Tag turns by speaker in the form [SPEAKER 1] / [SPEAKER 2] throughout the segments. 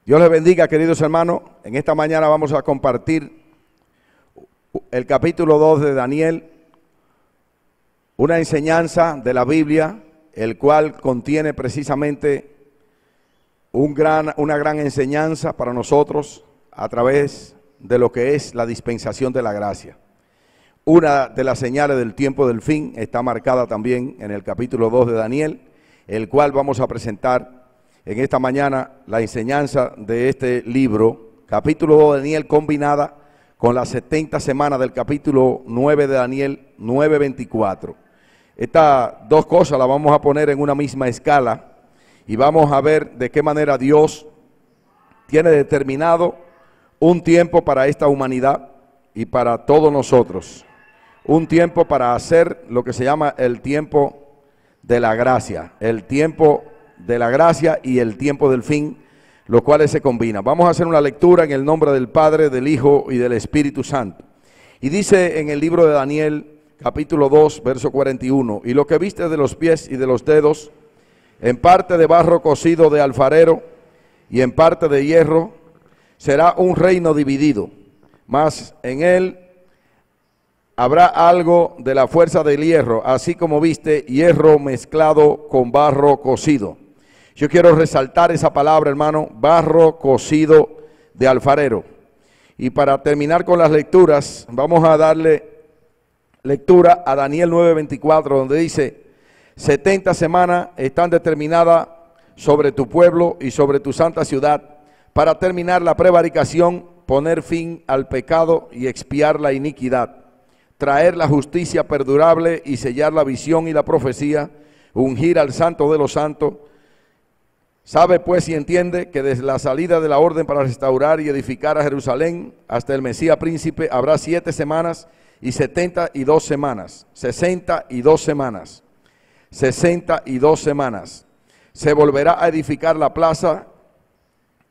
[SPEAKER 1] Dios les bendiga, queridos hermanos. En esta mañana vamos a compartir el capítulo 2 de Daniel, una enseñanza de la Biblia, el cual contiene precisamente una gran enseñanza para nosotros a través de lo que es la dispensación de la gracia. Una de las señales del tiempo del fin está marcada también en el capítulo 2 de Daniel, el cual vamos a presentar en esta mañana la enseñanza de este libro, capítulo 2 de Daniel, combinada con las 70 semanas del capítulo 9 de Daniel 9:24. Estas dos cosas las vamos a poner en una misma escala y vamos a ver de qué manera Dios tiene determinado un tiempo para esta humanidad y para todos nosotros. Un tiempo para hacer lo que se llama el tiempo de la gracia, el tiempo de la gracia y el tiempo del fin, los cuales se combinan. Vamos a hacer una lectura en el nombre del Padre, del Hijo y del Espíritu Santo. Y dice en el libro de Daniel, capítulo 2, verso 41, y lo que viste de los pies y de los dedos, en parte de barro cocido de alfarero y en parte de hierro, será un reino dividido, mas en él habrá algo de la fuerza del hierro, así como viste hierro mezclado con barro cocido. Yo quiero resaltar esa palabra, hermano, barro cocido de alfarero. Y para terminar con las lecturas, vamos a darle lectura a Daniel 9:24, donde dice: 70 semanas están determinadas sobre tu pueblo y sobre tu santa ciudad, para terminar la prevaricación, poner fin al pecado y expiar la iniquidad, traer la justicia perdurable y sellar la visión y la profecía, ungir al santo de los santos. Sabe pues y entiende que desde la salida de la orden para restaurar y edificar a Jerusalén hasta el Mesías príncipe habrá 7 semanas y 72 semanas, 62 semanas, 62 semanas. Se volverá a edificar la plaza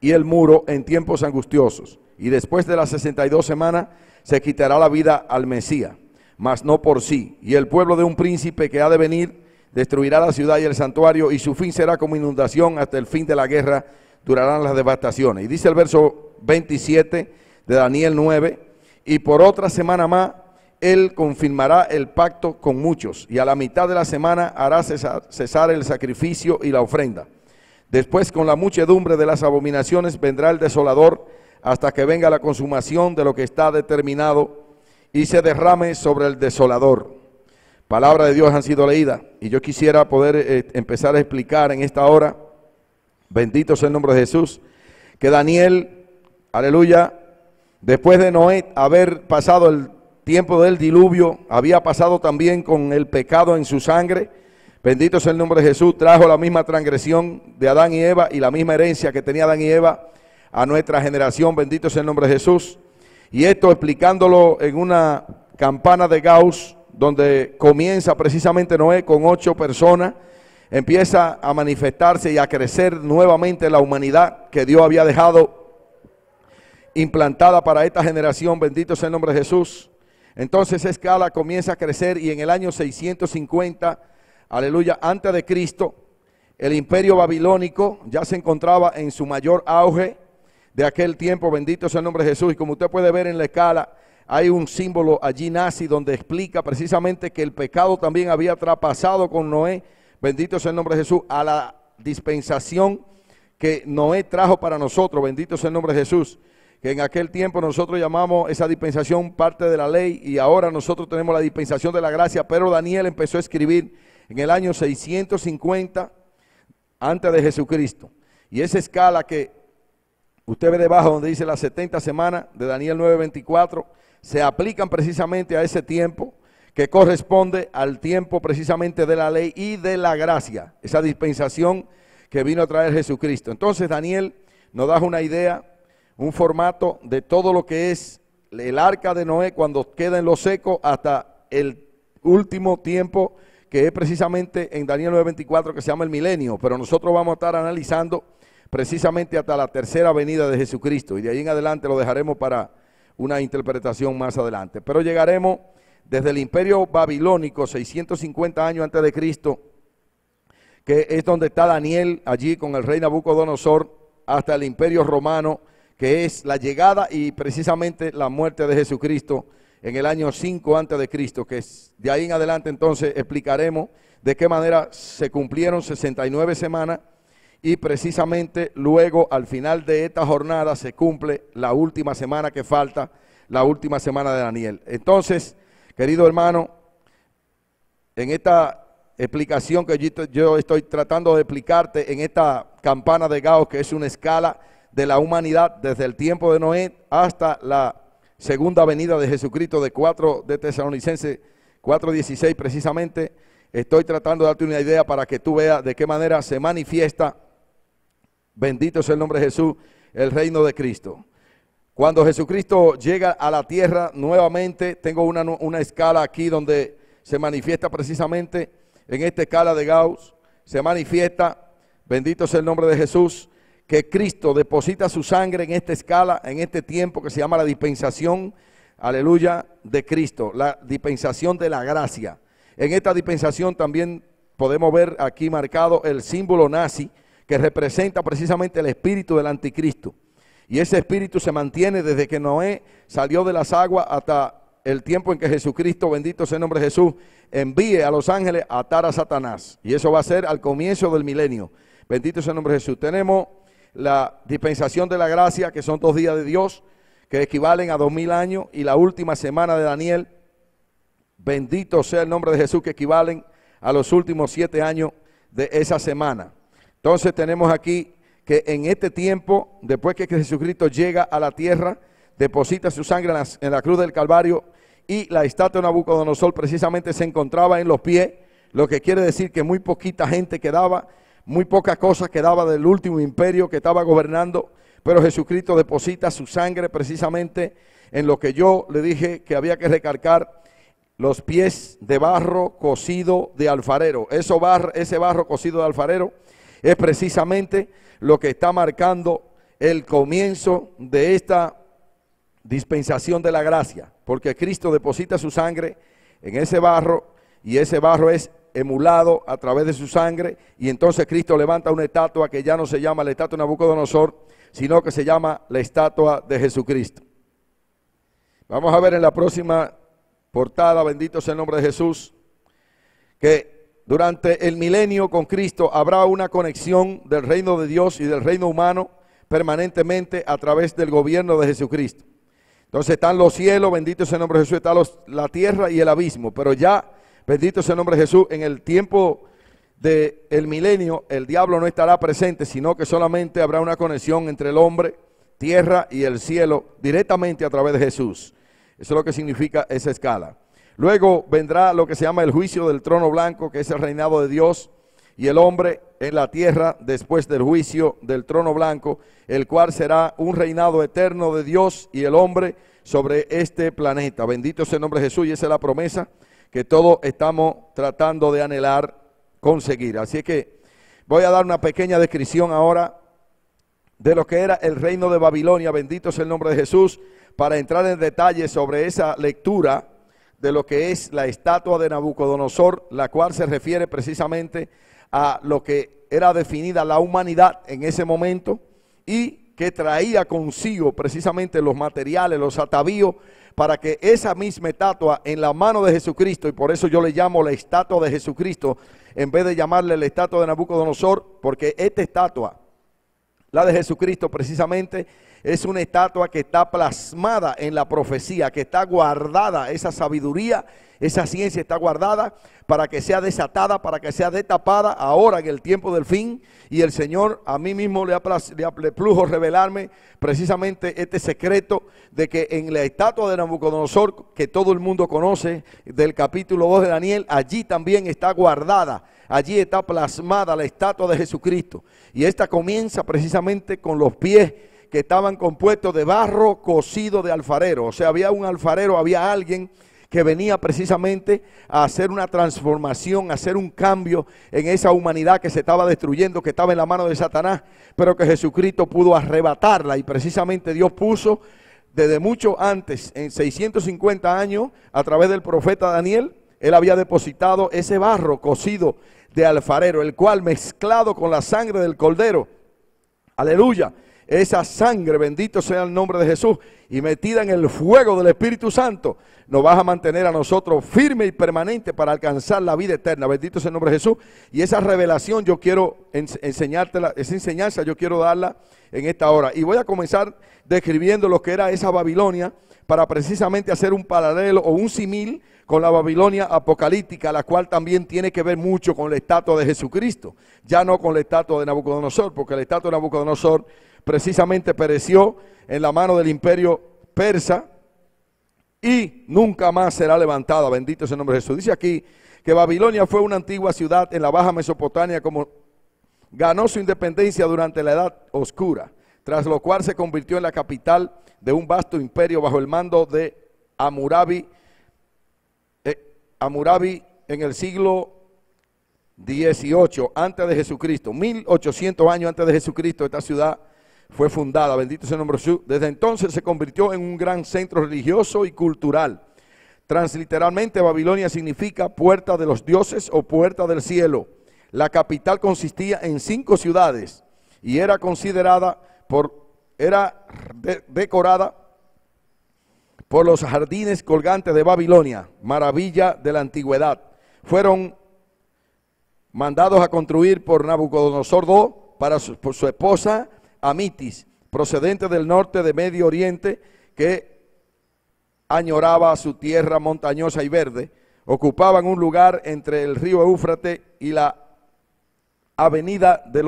[SPEAKER 1] y el muro en tiempos angustiosos, y después de las 62 semanas se quitará la vida al Mesías, mas no por sí, y el pueblo de un príncipe que ha de venir destruirá la ciudad y el santuario, y su fin será como inundación, hasta el fin de la guerra durarán las devastaciones. Y dice el verso 27 de Daniel 9, y por otra semana más él confirmará el pacto con muchos, y a la mitad de la semana hará cesar el sacrificio y la ofrenda. Después, con la muchedumbre de las abominaciones vendrá el desolador, hasta que venga la consumación de lo que está determinado y se derrame sobre el desolador. Palabra de Dios han sido leídas, y yo quisiera poder empezar a explicar en esta hora, bendito sea el nombre de Jesús, que Daniel, aleluya, después de Noé haber pasado el tiempo del diluvio, había pasado también con el pecado en su sangre. Bendito sea el nombre de Jesús, trajo la misma transgresión de Adán y Eva y la misma herencia que tenía Adán y Eva a nuestra generación. Bendito sea el nombre de Jesús. Y esto explicándolo en una campana de Gauss, donde comienza precisamente Noé con 8 personas, empieza a manifestarse y a crecer nuevamente la humanidad que Dios había dejado implantada para esta generación. Bendito sea el nombre de Jesús. Entonces esa escala comienza a crecer, y en el año 650, aleluya, antes de Cristo, el imperio babilónico ya se encontraba en su mayor auge de aquel tiempo. Bendito sea el nombre de Jesús. Y como usted puede ver en la escala, hay un símbolo allí nazi donde explica precisamente que el pecado también había traspasado con Noé, bendito sea el nombre de Jesús, a la dispensación que Noé trajo para nosotros. Bendito sea el nombre de Jesús, que en aquel tiempo nosotros llamamos esa dispensación parte de la ley, y ahora nosotros tenemos la dispensación de la gracia. Pero Daniel empezó a escribir en el año 650 antes de Jesucristo, y esa escala que usted ve debajo donde dice las 70 semanas de Daniel 9:24 se aplican precisamente a ese tiempo que corresponde al tiempo precisamente de la ley y de la gracia, esa dispensación que vino a traer Jesucristo. Entonces Daniel nos da una idea, un formato de todo lo que es el arca de Noé cuando queda en lo seco hasta el último tiempo, que es precisamente en Daniel 9:24, que se llama el milenio. Pero nosotros vamos a estar analizando precisamente hasta la tercera venida de Jesucristo, y de ahí en adelante lo dejaremos para una interpretación más adelante. Pero llegaremos desde el imperio babilónico, 650 años antes de Cristo, que es donde está Daniel allí con el rey Nabucodonosor, hasta el Imperio Romano, que es la llegada y precisamente la muerte de Jesucristo en el año 5 antes de Cristo, que es de ahí en adelante. Entonces explicaremos de qué manera se cumplieron 69 semanas y precisamente luego al final de esta jornada se cumple la última semana que falta, la última semana de Daniel. Entonces, querido hermano, en esta explicación que yo estoy tratando de explicarte, en esta campana de Gauss, que es una escala de la humanidad desde el tiempo de Noé hasta la segunda venida de Jesucristo, de Tesalonicenses 4:16 precisamente, estoy tratando de darte una idea para que tú veas de qué manera se manifiesta, bendito sea el nombre de Jesús, el reino de Cristo. Cuando Jesucristo llega a la tierra nuevamente, tengo una escala aquí donde se manifiesta precisamente en esta escala de Gauss, se manifiesta, bendito sea el nombre de Jesús, que Cristo deposita su sangre en esta escala, en este tiempo que se llama la dispensación, aleluya, de Cristo, la dispensación de la gracia. En esta dispensación también podemos ver aquí marcado el símbolo nazi, que representa precisamente el espíritu del anticristo. Y ese espíritu se mantiene desde que Noé salió de las aguas hasta el tiempo en que Jesucristo, bendito sea el nombre de Jesús, envíe a los ángeles a atar a Satanás. Y eso va a ser al comienzo del milenio. Bendito sea el nombre de Jesús. Tenemos la dispensación de la gracia, que son 2 días de Dios, que equivalen a 2000 años, y la última semana de Daniel, bendito sea el nombre de Jesús, que equivalen a los últimos 7 años de esa semana. Entonces tenemos aquí que en este tiempo, después que Jesucristo llega a la tierra, deposita su sangre en la cruz del Calvario, y la estatua de Nabucodonosor precisamente se encontraba en los pies, lo que quiere decir que muy poquita gente quedaba, muy poca cosa quedaba del último imperio que estaba gobernando, pero Jesucristo deposita su sangre precisamente en lo que yo le dije que había que recalcar, los pies de barro cocido de alfarero. Ese barro cocido de alfarero es precisamente lo que está marcando el comienzo de esta dispensación de la gracia, porque Cristo deposita su sangre en ese barro, y ese barro es emulado a través de su sangre, y entonces Cristo levanta una estatua que ya no se llama la estatua de Nabucodonosor, sino que se llama la estatua de Jesucristo. Vamos a ver en la próxima portada, bendito sea el nombre de Jesús, que durante el milenio con Cristo habrá una conexión del reino de Dios y del reino humano permanentemente a través del gobierno de Jesucristo. Entonces están los cielos, bendito sea el nombre de Jesús, está la tierra y el abismo, pero ya, bendito sea el nombre de Jesús, en el tiempo del milenio el diablo no estará presente, sino que solamente habrá una conexión entre el hombre, tierra y el cielo directamente a través de Jesús. Eso es lo que significa esa escala. Luego vendrá lo que se llama el juicio del trono blanco, que es el reinado de Dios y el hombre en la tierra después del juicio del trono blanco, el cual será un reinado eterno de Dios y el hombre sobre este planeta. Bendito sea el nombre de Jesús, y esa es la promesa que todos estamos tratando de anhelar conseguir. Así que voy a dar una pequeña descripción ahora de lo que era el reino de Babilonia, bendito sea el nombre de Jesús, para entrar en detalle sobre esa lectura de lo que es la estatua de Nabucodonosor, la cual se refiere precisamente a lo que era definida la humanidad en ese momento, y que traía consigo precisamente los materiales, los atavíos, para que esa misma estatua en la mano de Jesucristo, y por eso yo le llamo la estatua de Jesucristo, en vez de llamarle la estatua de Nabucodonosor, porque esta estatua, la de Jesucristo precisamente, es una estatua que está plasmada en la profecía, que está guardada, esa sabiduría, esa ciencia está guardada para que sea desatada, para que sea destapada ahora en el tiempo del fin. Y el Señor a mí mismo le plujo revelarme precisamente este secreto de que en la estatua de Nabucodonosor, que todo el mundo conoce, del capítulo 2 de Daniel, allí también está guardada, allí está plasmada la estatua de Jesucristo. Y esta comienza precisamente con los pies que estaban compuestos de barro cocido de alfarero. O sea, había un alfarero, había alguien que venía precisamente a hacer una transformación, a hacer un cambio en esa humanidad que se estaba destruyendo, que estaba en la mano de Satanás, pero que Jesucristo pudo arrebatarla. Y precisamente Dios puso desde mucho antes, en 650 años, a través del profeta Daniel, él había depositado ese barro cocido de alfarero, el cual mezclado con la sangre del cordero Aleluya. Esa sangre, bendito sea el nombre de Jesús, y metida en el fuego del Espíritu Santo, nos vas a mantener a nosotros firme y permanente para alcanzar la vida eterna. Bendito sea el nombre de Jesús. Y esa revelación yo quiero enseñártela, esa enseñanza yo quiero darla en esta hora. Y voy a comenzar describiendo lo que era esa Babilonia, para precisamente hacer un paralelo o un símil con la Babilonia apocalíptica, la cual también tiene que ver mucho con la estatua de Jesucristo, ya no con la estatua de Nabucodonosor, porque la estatua de Nabucodonosor precisamente pereció en la mano del imperio persa y nunca más será levantada. Bendito sea el nombre de Jesús. Dice aquí que Babilonia fue una antigua ciudad en la Baja Mesopotamia, como ganó su independencia durante la Edad Oscura, tras lo cual se convirtió en la capital de un vasto imperio bajo el mando de Hammurabi en el siglo 18 antes de Jesucristo. 1800 años antes de Jesucristo esta ciudad fue fundada. Bendito sea el nombre de Jesús. Desde entonces se convirtió en un gran centro religioso y cultural. Transliteralmente, Babilonia significa puerta de los dioses o puerta del cielo. La capital consistía en 5 ciudades y era considerada decorada por los jardines colgantes de Babilonia, maravilla de la antigüedad. Fueron mandados a construir por Nabucodonosor II por su esposa Amitis, procedente del norte de Medio Oriente, que añoraba su tierra montañosa y verde. Ocupaban un lugar entre el río Éufrates y la avenida de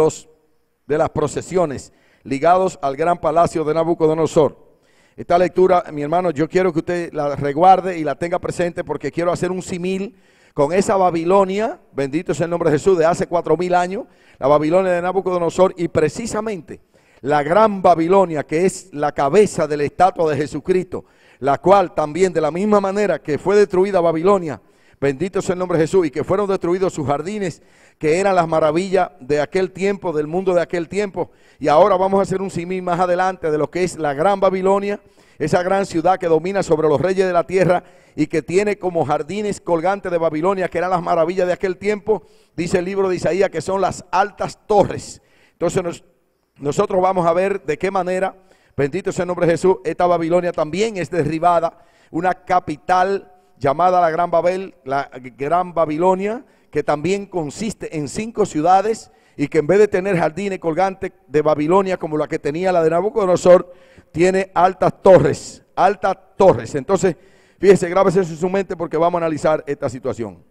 [SPEAKER 1] las procesiones, ligados al gran palacio de Nabucodonosor. Esta lectura, mi hermano, yo quiero que usted la reguarde y la tenga presente, porque quiero hacer un símil con esa Babilonia, bendito sea el nombre de Jesús, de hace 4000 años, la Babilonia de Nabucodonosor, y precisamente la gran Babilonia, que es la cabeza de la estatua de Jesucristo, la cual también, de la misma manera que fue destruida Babilonia, bendito sea el nombre de Jesús, y que fueron destruidos sus jardines, que eran las maravillas de aquel tiempo, del mundo de aquel tiempo. Y ahora vamos a hacer un símil más adelante de lo que es la gran Babilonia, esa gran ciudad que domina sobre los reyes de la tierra y que tiene como jardines colgantes de Babilonia, que eran las maravillas de aquel tiempo. Dice el libro de Isaías que son las altas torres. Entonces nosotros vamos a ver de qué manera, bendito sea el nombre de Jesús, esta Babilonia también es derribada, una capital llamada la Gran Babel, la Gran Babilonia, que también consiste en 5 ciudades y que en vez de tener jardines colgantes de Babilonia como la que tenía la de Nabucodonosor, tiene altas torres, altas torres. Entonces, fíjese, grábese eso en su mente porque vamos a analizar esta situación.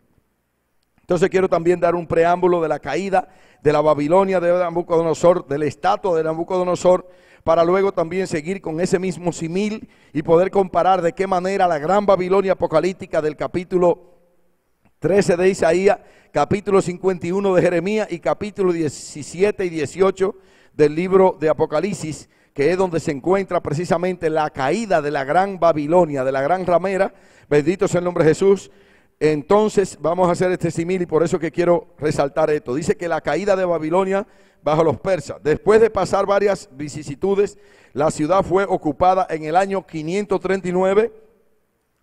[SPEAKER 1] Entonces quiero también dar un preámbulo de la caída de la Babilonia de Nabucodonosor, de la estatua de Nabucodonosor, para luego también seguir con ese mismo símil y poder comparar de qué manera la gran Babilonia apocalíptica del capítulo 13 de Isaías, capítulo 51 de Jeremías y capítulo 17 y 18 del libro de Apocalipsis, que es donde se encuentra precisamente la caída de la gran Babilonia, de la gran ramera. Bendito sea el nombre de Jesús. Entonces vamos a hacer este símil y por eso que quiero resaltar esto. Dice que la caída de Babilonia bajo los persas. Después de pasar varias vicisitudes, la ciudad fue ocupada en el año 539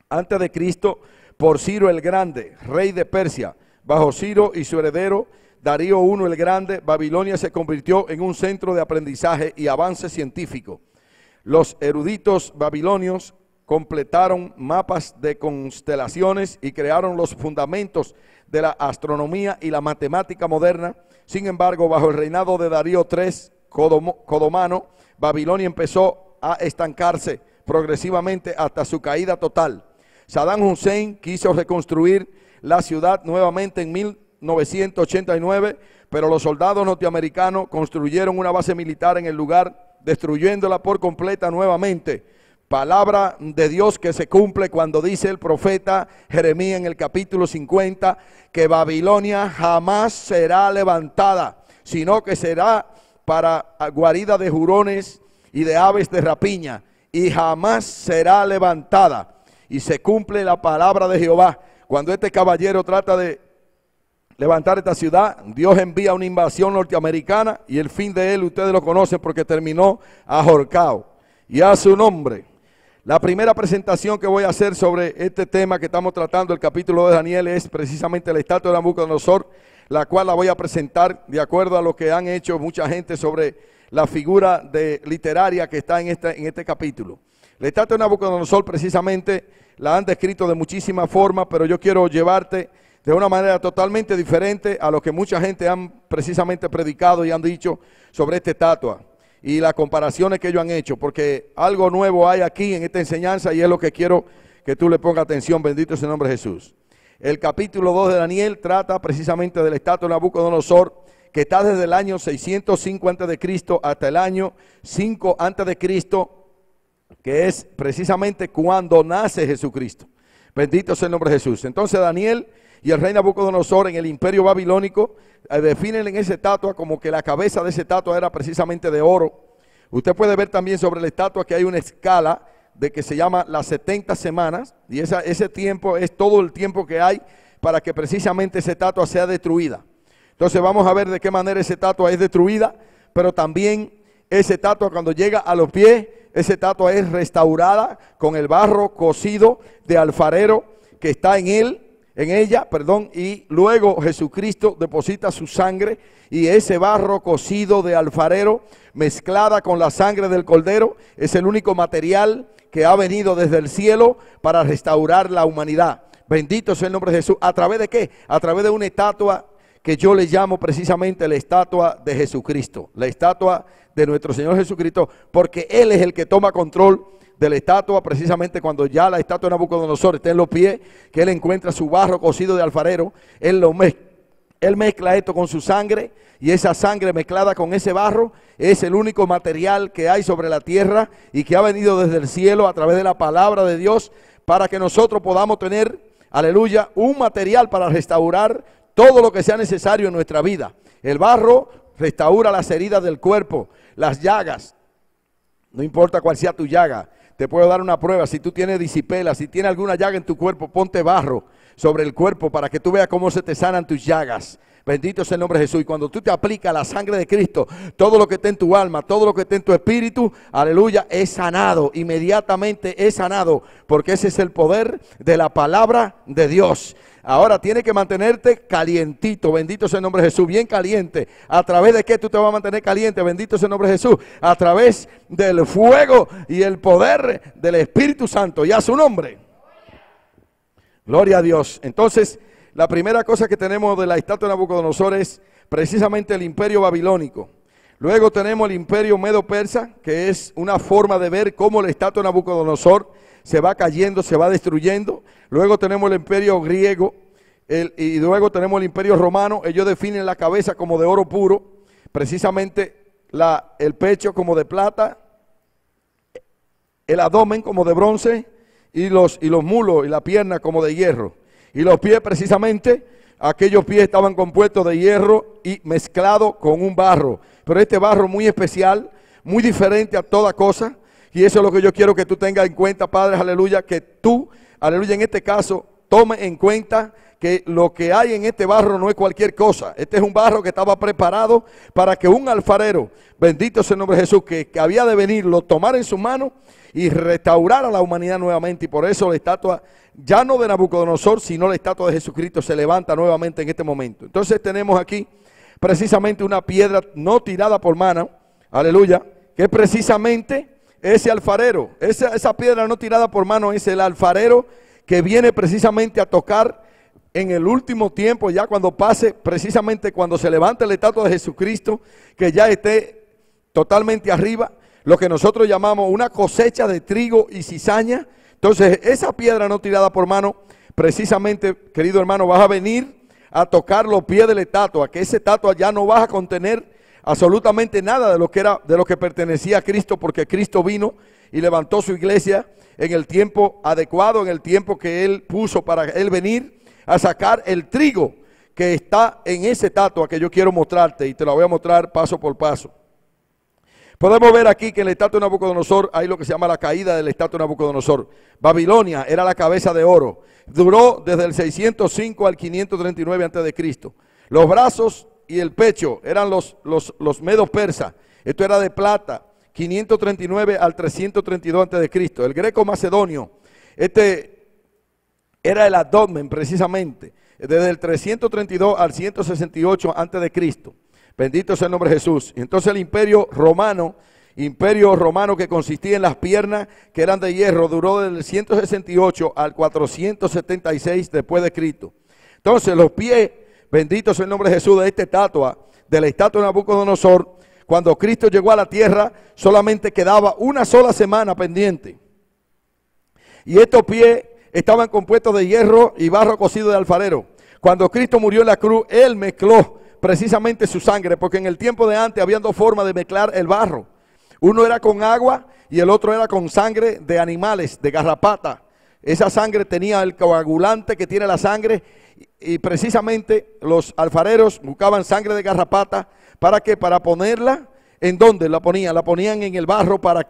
[SPEAKER 1] antes de Cristo por Ciro el Grande, rey de Persia. Bajo Ciro y su heredero Darío I el Grande, Babilonia se convirtió en un centro de aprendizaje y avance científico. Los eruditos babilonios completaron mapas de constelaciones y crearon los fundamentos de la astronomía y la matemática moderna. Sin embargo, bajo el reinado de Darío III Codomano, Babilonia empezó a estancarse progresivamente hasta su caída total. Saddam Hussein quiso reconstruir la ciudad nuevamente en 1989, pero los soldados norteamericanos construyeron una base militar en el lugar, destruyéndola por completa nuevamente. Palabra de Dios que se cumple cuando dice el profeta Jeremías en el capítulo 50, que Babilonia jamás será levantada, sino que será para guarida de jurones y de aves de rapiña, y jamás será levantada. Y se cumple la palabra de Jehová. Cuando este caballero trata de levantar esta ciudad, Dios envía una invasión norteamericana y el fin de él, ustedes lo conocen porque terminó ahorcado. Y a su nombre. La primera presentación que voy a hacer sobre este tema que estamos tratando, el capítulo de Daniel, es precisamente la estatua de Nabucodonosor, la cual la voy a presentar de acuerdo a lo que han hecho mucha gente sobre la figura literaria que está en este capítulo. La estatua de Nabucodonosor precisamente la han descrito de muchísimas formas, pero yo quiero llevarte de una manera totalmente diferente a lo que mucha gente han precisamente predicado y han dicho sobre esta estatua y las comparaciones que ellos han hecho, porque algo nuevo hay aquí en esta enseñanza y es lo que quiero que tú le pongas atención. Bendito es el nombre de Jesús. El capítulo 2 de Daniel trata precisamente de la estatua de Nabucodonosor, que está desde el año 605 a.C. hasta el año 5 a.C., que es precisamente cuando nace Jesucristo. Bendito sea el nombre de Jesús. Entonces Daniel y el rey Nabucodonosor en el imperio babilónico definen en esa estatua como que la cabeza de esa estatua era precisamente de oro. Usted puede ver también sobre la estatua que hay una escala de que se llama las 70 semanas, y ese tiempo es todo el tiempo que hay para que precisamente esa estatua sea destruida. Entonces vamos a ver de qué manera esa estatua es destruida, pero también esa estatua cuando llega a los pies, esa estatua es restaurada con el barro cocido de alfarero que está en ella, y luego Jesucristo deposita su sangre y ese barro cocido de alfarero mezclada con la sangre del cordero es el único material que ha venido desde el cielo para restaurar la humanidad. Bendito sea el nombre de Jesús. ¿A través de qué? A través de una estatua que yo le llamo precisamente la estatua de Jesucristo, la estatua de nuestro Señor Jesucristo, porque Él es el que toma control de la estatua, precisamente cuando ya la estatua de Nabucodonosor está en los pies, que Él encuentra su barro cocido de alfarero, Él mezcla esto con su sangre, y esa sangre mezclada con ese barro es el único material que hay sobre la tierra y que ha venido desde el cielo a través de la palabra de Dios, para que nosotros podamos tener, aleluya, un material para restaurar todo lo que sea necesario en nuestra vida. El barro restaura las heridas del cuerpo, las llagas, no importa cuál sea tu llaga. Te puedo dar una prueba: si tú tienes disipela, si tienes alguna llaga en tu cuerpo, ponte barro sobre el cuerpo para que tú veas cómo se te sanan tus llagas. Bendito sea el nombre de Jesús. Y cuando tú te aplicas la sangre de Cristo, todo lo que está en tu alma, todo lo que está en tu espíritu, aleluya, es sanado, inmediatamente es sanado, porque ese es el poder de la palabra de Dios. Ahora tienes que mantenerte calientito, bendito sea el nombre de Jesús, bien caliente. ¿A través de qué tú te vas a mantener caliente? Bendito sea el nombre de Jesús. A través del fuego y el poder del Espíritu Santo, y a su nombre. Gloria a Dios. Entonces, la primera cosa que tenemos de la estatua de Nabucodonosor es precisamente el imperio babilónico. Luego tenemos el imperio medo-persa, que es una forma de ver cómo la estatua de Nabucodonosor se va cayendo, se va destruyendo. Luego tenemos el imperio griego y luego tenemos el imperio romano. Ellos definen la cabeza como de oro puro, precisamente el pecho como de plata, el abdomen como de bronce y los mulos y la pierna como de hierro. Y los pies precisamente, aquellos pies estaban compuestos de hierro y mezclado con un barro. Pero este barro muy especial, muy diferente a toda cosa. Y eso es lo que yo quiero que tú tengas en cuenta, Padre, aleluya, que tú, aleluya, en este caso, tome en cuenta que lo que hay en este barro no es cualquier cosa. Este es un barro que estaba preparado para que un alfarero, bendito sea el nombre de Jesús, que había de venir, lo tomara en su mano y restaurar a la humanidad nuevamente. Y por eso la estatua, ya no de Nabucodonosor, sino la estatua de Jesucristo se levanta nuevamente en este momento. Entonces tenemos aquí precisamente una piedra no tirada por mano, aleluya, que es precisamente ese alfarero. Esa piedra no tirada por mano es el alfarero que viene precisamente a tocar en el último tiempo, ya cuando pase, precisamente cuando se levante la estatua de Jesucristo, que ya esté totalmente arriba, lo que nosotros llamamos una cosecha de trigo y cizaña. Entonces esa piedra no tirada por mano, precisamente, querido hermano, vas a venir a tocar los pies de la estatua, que esa estatua ya no vas a contener absolutamente nada de lo que pertenecía a Cristo, porque Cristo vino y levantó su iglesia en el tiempo adecuado, en el tiempo que Él puso para Él venir a sacar el trigo que está en esa estatua que yo quiero mostrarte, y te la voy a mostrar paso por paso. Podemos ver aquí que en la estatua de Nabucodonosor hay lo que se llama la caída de la estatua de Nabucodonosor. Babilonia era la cabeza de oro. Duró desde el 605 al 539 a.C. Los brazos y el pecho eran los medos persas. Esto era de plata, 539 al 332 a.C. El greco macedonio, este era el abdomen precisamente, desde el 332 al 168 a.C. Bendito sea el nombre de Jesús. Y entonces el imperio romano que consistía en las piernas que eran de hierro, duró del 168 al 476 después de Cristo. Entonces los pies, bendito sea el nombre de Jesús, de esta estatua, de la estatua de Nabucodonosor, cuando Cristo llegó a la tierra, solamente quedaba una sola semana pendiente. Y estos pies estaban compuestos de hierro y barro cocido de alfarero. Cuando Cristo murió en la cruz, Él mezcló precisamente su sangre, porque en el tiempo de antes había dos formas de mezclar el barro. Uno era con agua y el otro era con sangre de animales, de garrapata. Esa sangre tenía el coagulante que tiene la sangre, y precisamente los alfareros buscaban sangre de garrapata. ¿Para qué? Para ponerla. ¿En dónde la ponían? La ponían en el barro para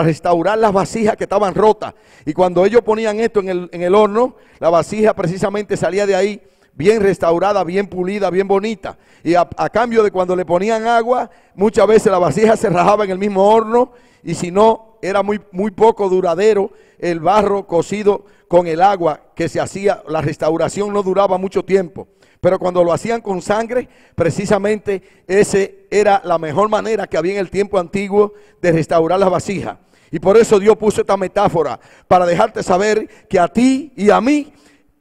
[SPEAKER 1] restaurar las vasijas que estaban rotas. Y cuando ellos ponían esto en el horno, la vasija precisamente salía de ahí bien restaurada, bien pulida, bien bonita. Y a cambio de cuando le ponían agua, muchas veces la vasija se rajaba en el mismo horno, y si no, era muy poco duradero el barro cocido con el agua que se hacía. La restauración no duraba mucho tiempo. Pero cuando lo hacían con sangre, precisamente ese era la mejor manera que había en el tiempo antiguo de restaurar las vasijas. Y por eso Dios puso esta metáfora, para dejarte saber que a ti y a mí,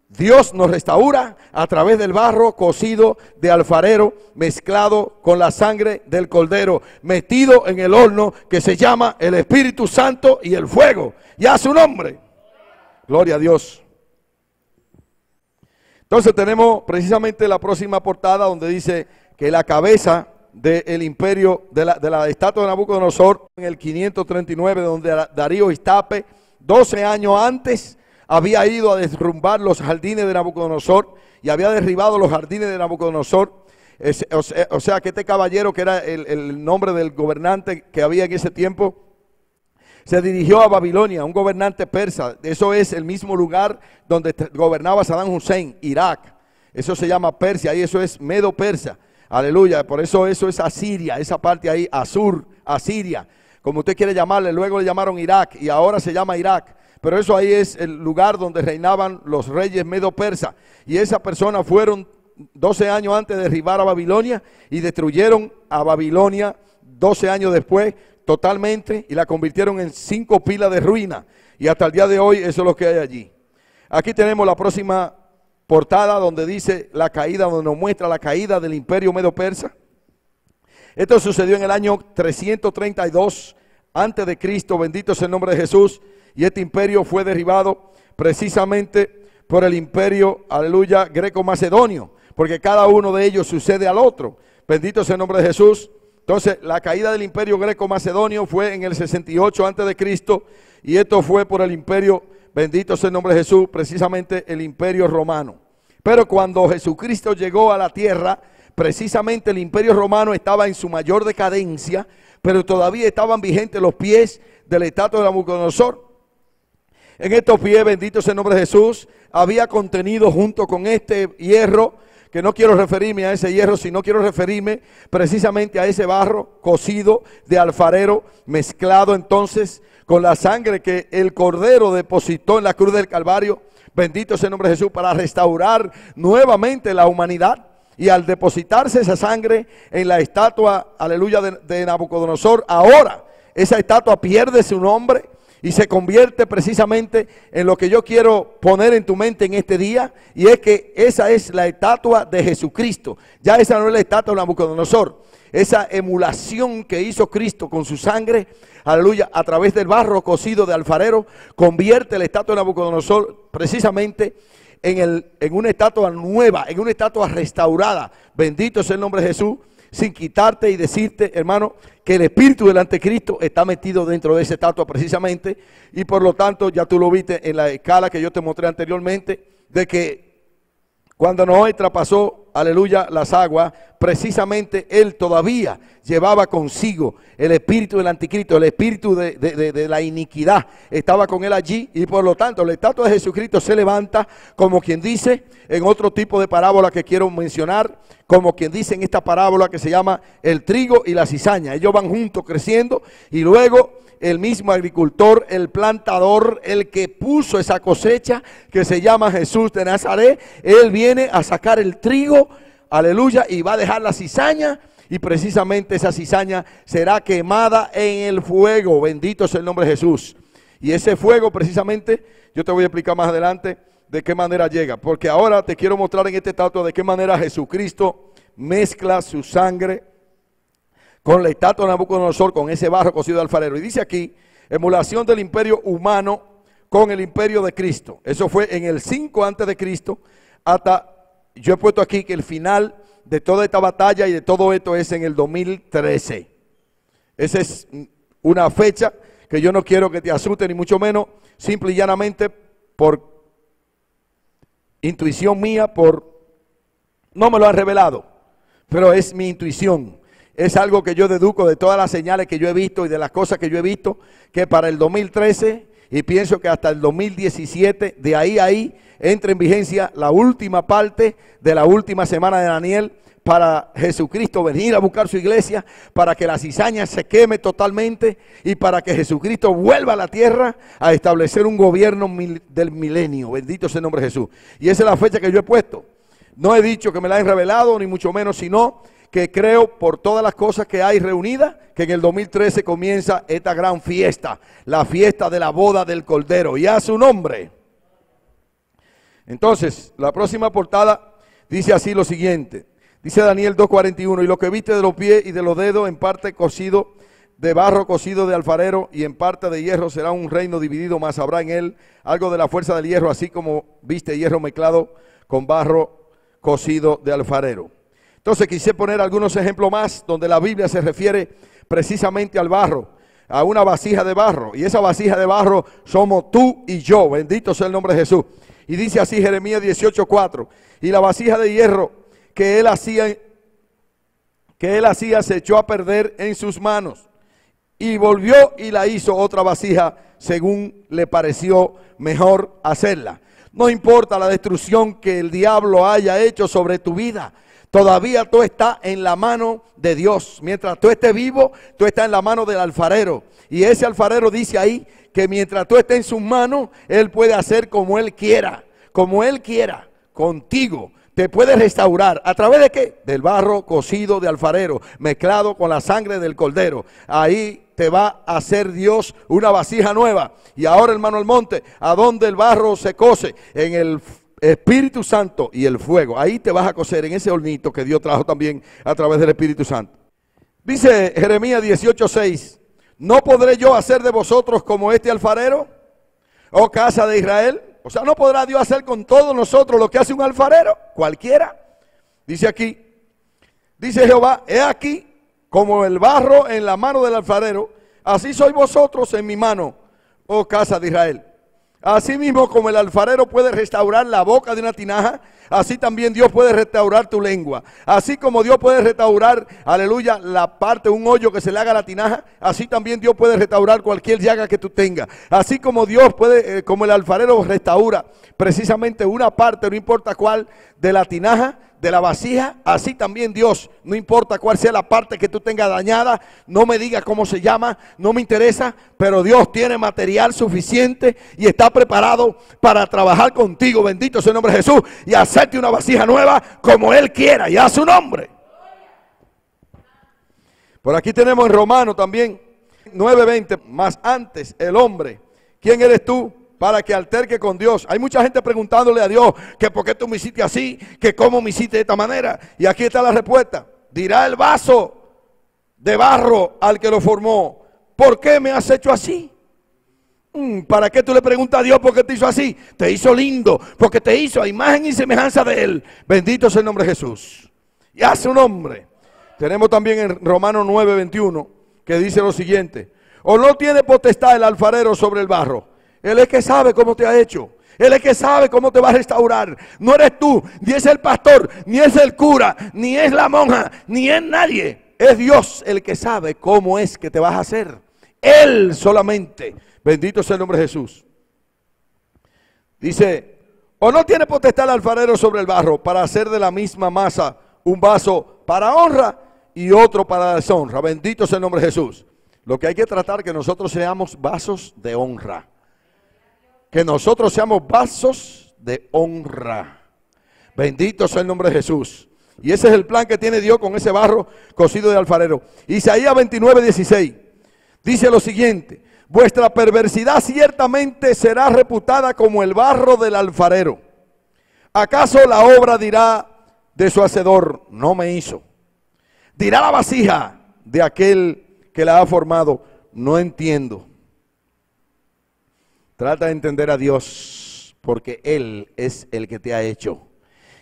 [SPEAKER 1] Dios nos restaura a través del barro cocido de alfarero, mezclado con la sangre del cordero, metido en el horno que se llama el Espíritu Santo y el fuego. Y a su nombre. Gloria a Dios. Entonces tenemos precisamente la próxima portada, donde dice que la cabeza del imperio, de la estatua de Nabucodonosor, en el 539, donde Darío Istape, 12 años antes, había ido a derrumbar los jardines de Nabucodonosor, y había derribado los jardines de Nabucodonosor. O sea que este caballero, que era el nombre del gobernante que había en ese tiempo, se dirigió a Babilonia, un gobernante persa. Eso es el mismo lugar donde gobernaba Saddam Hussein, Irak. Eso se llama Persia, y eso es Medo-Persa. Aleluya. Por eso es Asiria, esa parte ahí, Asur, Asiria, como usted quiere llamarle. Luego le llamaron Irak y ahora se llama Irak. Pero eso ahí es el lugar donde reinaban los reyes Medo-Persa. Y esas personas fueron 12 años antes de derribar a Babilonia, y destruyeron a Babilonia 12 años después totalmente, y la convirtieron en 5 pilas de ruina, y hasta el día de hoy eso es lo que hay allí. Aquí tenemos la próxima portada, donde dice la caída, donde nos muestra la caída del imperio Medo-Persa. Esto sucedió en el año 332 antes de Cristo, bendito sea el nombre de Jesús, y este imperio fue derribado precisamente por el imperio, aleluya, greco-macedonio, porque cada uno de ellos sucede al otro. Bendito sea el nombre de Jesús. Entonces, la caída del imperio greco-macedonio fue en el 68 antes de Cristo, y esto fue por el imperio, bendito sea el nombre de Jesús, precisamente el imperio romano. Pero cuando Jesucristo llegó a la tierra, precisamente el imperio romano estaba en su mayor decadencia, pero todavía estaban vigentes los pies de la estatua de Nabucodonosor. En estos pies, bendito sea el nombre de Jesús, había contenido junto con este hierro, que no quiero referirme a ese hierro, sino quiero referirme precisamente a ese barro cocido de alfarero, mezclado entonces con la sangre que el Cordero depositó en la cruz del Calvario. Bendito sea el nombre de Jesús, para restaurar nuevamente la humanidad. Y al depositarse esa sangre en la estatua, aleluya, de Nabucodonosor, ahora esa estatua pierde su nombre y se convierte precisamente en lo que yo quiero poner en tu mente en este día, y es que esa es la estatua de Jesucristo. Ya esa no es la estatua de Nabucodonosor. Esa emulación que hizo Cristo con su sangre, aleluya, a través del barro cocido de alfarero, convierte la estatua de Nabucodonosor precisamente en una estatua nueva, en una estatua restaurada. Bendito sea el nombre de Jesús, sin quitarte y decirte, hermano, que el espíritu del anticristo está metido dentro de esa estatua precisamente, y por lo tanto ya tú lo viste en la escala que yo te mostré anteriormente, de que cuando Noé traspasó, aleluya, las aguas, precisamente él todavía llevaba consigo el espíritu del anticristo, el espíritu de la iniquidad, estaba con él allí, y por lo tanto la estatua de Jesucristo se levanta, como quien dice, en otro tipo de parábola que quiero mencionar, como quien dice en esta parábola que se llama el trigo y la cizaña. Ellos van juntos creciendo, y luego el mismo agricultor, el plantador, el que puso esa cosecha, que se llama Jesús de Nazaret, él viene a sacar el trigo, aleluya, y va a dejar la cizaña, y precisamente esa cizaña será quemada en el fuego. Bendito sea el nombre de Jesús. Y ese fuego precisamente, yo te voy a explicar más adelante de qué manera llega, porque ahora te quiero mostrar en esta estatua de qué manera Jesucristo mezcla su sangre con la estatua de Nabucodonosor, con ese barro cocido de alfarero. Y dice aquí, emulación del imperio humano con el imperio de Cristo. Eso fue en el 5 antes de Cristo, hasta, yo he puesto aquí que el final de toda esta batalla y de todo esto es en el 2013. Esa es una fecha que yo no quiero que te asuste, ni mucho menos, simple y llanamente por intuición mía, no me lo han revelado, pero es mi intuición. Es algo que yo deduzco de todas las señales que yo he visto y de las cosas que yo he visto, que para el 2013 y pienso que hasta el 2017, de ahí entra en vigencia la última parte de la última semana de Daniel, para Jesucristo venir a buscar su iglesia, para que la cizaña se queme totalmente y para que Jesucristo vuelva a la tierra a establecer un gobierno del milenio. Bendito sea el nombre de Jesús. Y esa es la fecha que yo he puesto. No he dicho que me la han revelado, ni mucho menos, sino que creo por todas las cosas que hay reunidas, que en el 2013 comienza esta gran fiesta, la fiesta de la boda del Cordero, y a su nombre. Entonces, la próxima portada dice así lo siguiente. Dice Daniel 2:41, y lo que viste de los pies y de los dedos, en parte cocido de barro, cocido de alfarero, y en parte de hierro, será un reino dividido, mas habrá en él algo de la fuerza del hierro, así como viste hierro mezclado con barro cocido de alfarero. Entonces quise poner algunos ejemplos más, donde la Biblia se refiere precisamente al barro, a una vasija de barro, y esa vasija de barro somos tú y yo. Bendito sea el nombre de Jesús. Y dice así Jeremías 18:4, y la vasija de hierro que él hacía se echó a perder en sus manos, y volvió y la hizo otra vasija según le pareció mejor hacerla. No importa la destrucción que el diablo haya hecho sobre tu vida, todavía tú estás en la mano de Dios. Mientras tú estés vivo, tú estás en la mano del alfarero, y ese alfarero dice ahí que mientras tú estés en sus manos, él puede hacer como él quiera contigo. Te puede restaurar. ¿A través de qué? Del barro cocido de alfarero, mezclado con la sangre del Cordero. Ahí te va a hacer Dios una vasija nueva. Y ahora, hermano Almonte, ¿a dónde el barro se cose? En el Espíritu Santo y el fuego. Ahí te vas a cocer en ese hornito que Dios trajo también a través del Espíritu Santo. Dice Jeremías 18:6, ¿no podré yo hacer de vosotros como este alfarero, oh casa de Israel? O sea, ¿no podrá Dios hacer con todos nosotros lo que hace un alfarero? Cualquiera. Dice aquí, dice Jehová, he aquí como el barro en la mano del alfarero, así sois vosotros en mi mano, oh casa de Israel. Así mismo como el alfarero puede restaurar la boca de una tinaja, así también Dios puede restaurar tu lengua. Así como Dios puede restaurar, aleluya, la parte, un hoyo que se le haga a la tinaja, así también Dios puede restaurar cualquier llaga que tú tengas. Así como Dios puede, como el alfarero restaura precisamente una parte, no importa cuál, de la tinaja, de la vasija, así también Dios, no importa cuál sea la parte que tú tengas dañada, no me digas cómo se llama, no me interesa, pero Dios tiene material suficiente y está preparado para trabajar contigo, bendito sea el nombre de Jesús, y hacerte una vasija nueva como Él quiera, y a su nombre. Por aquí tenemos en Romanos también 9:20, más antes el hombre, ¿quién eres tú para que alterque con Dios? Hay mucha gente preguntándole a Dios que por qué tú me hiciste así, que cómo me hiciste de esta manera. Y aquí está la respuesta. Dirá el vaso de barro al que lo formó, ¿por qué me has hecho así? ¿Para qué tú le preguntas a Dios por qué te hizo así? Te hizo lindo, porque te hizo a imagen y semejanza de Él. Bendito sea el nombre de Jesús. Y a su nombre. Tenemos también en Romanos 9:21 que dice lo siguiente. ¿O no tiene potestad el alfarero sobre el barro? Él es que sabe cómo te ha hecho. Él es que sabe cómo te va a restaurar. No eres tú, ni es el pastor, ni es el cura, ni es la monja, ni es nadie. Es Dios el que sabe cómo es que te vas a hacer. Él solamente. Bendito sea el nombre de Jesús. Dice, ¿o no tiene potestad el alfarero sobre el barro para hacer de la misma masa un vaso para honra y otro para deshonra? Bendito sea el nombre de Jesús. Lo que hay que tratar es que nosotros seamos vasos de honra. Que nosotros seamos vasos de honra. Bendito sea el nombre de Jesús. Y ese es el plan que tiene Dios con ese barro cocido de alfarero. Isaías 29:16 dice lo siguiente: vuestra perversidad ciertamente será reputada como el barro del alfarero. ¿Acaso la obra dirá de su hacedor, no me hizo? Dirá la vasija de aquel que la ha formado, no entiendo. Trata de entender a Dios, porque Él es el que te ha hecho.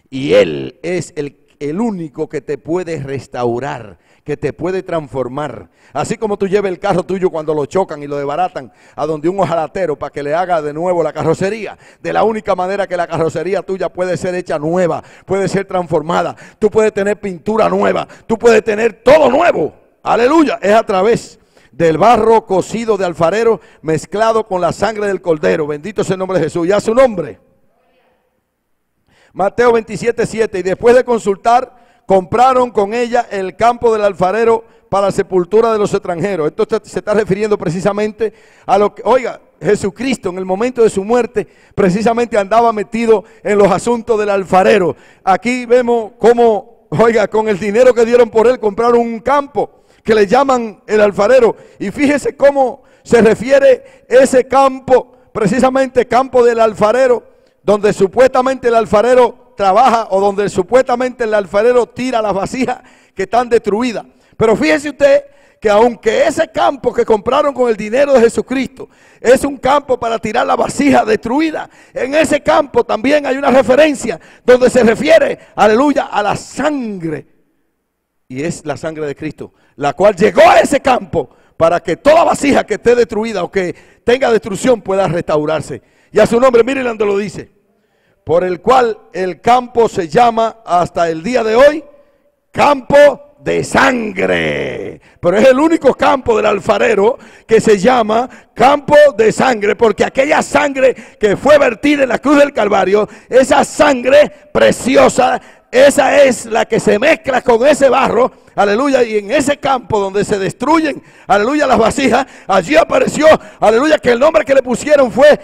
[SPEAKER 1] Y Él es el único que te puede restaurar, que te puede transformar. Así como tú llevas el carro tuyo cuando lo chocan y lo desbaratan a donde un ojalatero para que le haga de nuevo la carrocería. De la única manera que la carrocería tuya puede ser hecha nueva, puede ser transformada. Tú puedes tener pintura nueva, tú puedes tener todo nuevo. Aleluya, es a través del barro cocido de alfarero mezclado con la sangre del cordero. Bendito sea el nombre de Jesús y a su nombre. Mateo 27:7, y después de consultar, compraron con ella el campo del alfarero para sepultura de los extranjeros. Esto se está refiriendo precisamente a lo que, oiga, Jesucristo en el momento de su muerte precisamente andaba metido en los asuntos del alfarero. Aquí vemos cómo, oiga, con el dinero que dieron por él compraron un campo que le llaman el alfarero. Y fíjese cómo se refiere ese campo, precisamente campo del alfarero, donde supuestamente el alfarero trabaja o donde supuestamente el alfarero tira las vasijas que están destruidas. Pero fíjese usted que aunque ese campo que compraron con el dinero de Jesucristo es un campo para tirar la vasija destruida, en ese campo también hay una referencia donde se refiere, aleluya, a la sangre. Y es la sangre de Cristo, la cual llegó a ese campo para que toda vasija que esté destruida o que tenga destrucción pueda restaurarse. Y a su nombre, miren donde lo dice: por el cual el campo se llama hasta el día de hoy campo de sangre. Pero es el único campo del alfarero que se llama campo de sangre, porque aquella sangre que fue vertida en la cruz del Calvario, esa sangre preciosa, esa es la que se mezcla con ese barro, aleluya, y en ese campo donde se destruyen, aleluya, las vasijas, allí apareció, aleluya, que el nombre que le pusieron fue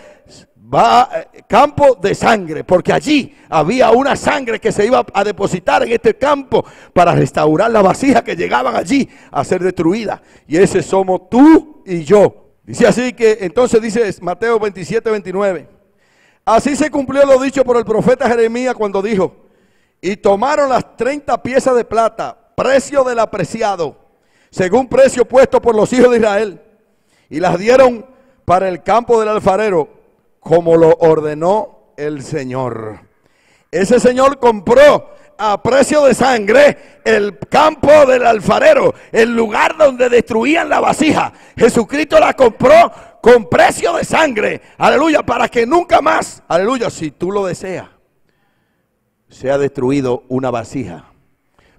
[SPEAKER 1] campo de sangre, porque allí había una sangre que se iba a depositar en este campo para restaurar las vasijas que llegaban allí a ser destruidas. Y ese somos tú y yo. Dice así que, entonces dice Mateo 27:29, así se cumplió lo dicho por el profeta Jeremías cuando dijo: y tomaron las 30 piezas de plata, precio del apreciado, según precio puesto por los hijos de Israel, y las dieron para el campo del alfarero, como lo ordenó el Señor. Ese Señor compró a precio de sangre el campo del alfarero, el lugar donde destruían la vasija. Jesucristo la compró con precio de sangre, aleluya, para que nunca más, aleluya, si tú lo deseas, sea destruido una vasija.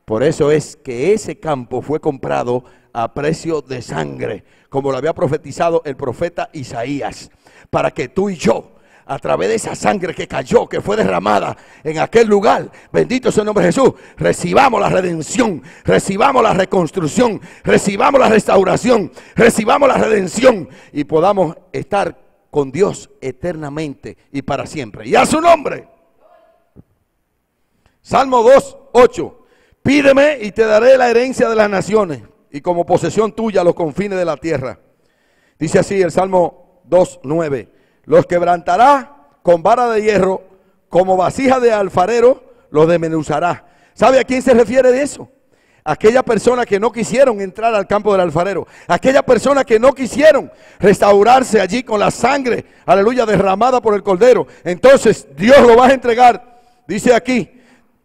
[SPEAKER 1] Por eso es que ese campo fue comprado a precio de sangre, como lo había profetizado el profeta Isaías, para que tú y yo, a través de esa sangre que cayó, que fue derramada en aquel lugar, bendito sea el nombre de Jesús, recibamos la redención, recibamos la reconstrucción, recibamos la restauración, recibamos la redención y podamos estar con Dios eternamente y para siempre. Y a su nombre. Salmo 2:8, pídeme y te daré la herencia de las naciones y como posesión tuya los confines de la tierra. Dice así el Salmo 2:9, los quebrantará con vara de hierro, como vasija de alfarero los desmenuzará. ¿Sabe a quién se refiere de eso? Aquella persona que no quisieron entrar al campo del alfarero, aquella persona que no quisieron restaurarse allí con la sangre, aleluya, derramada por el cordero. Entonces Dios lo va a entregar, dice aquí,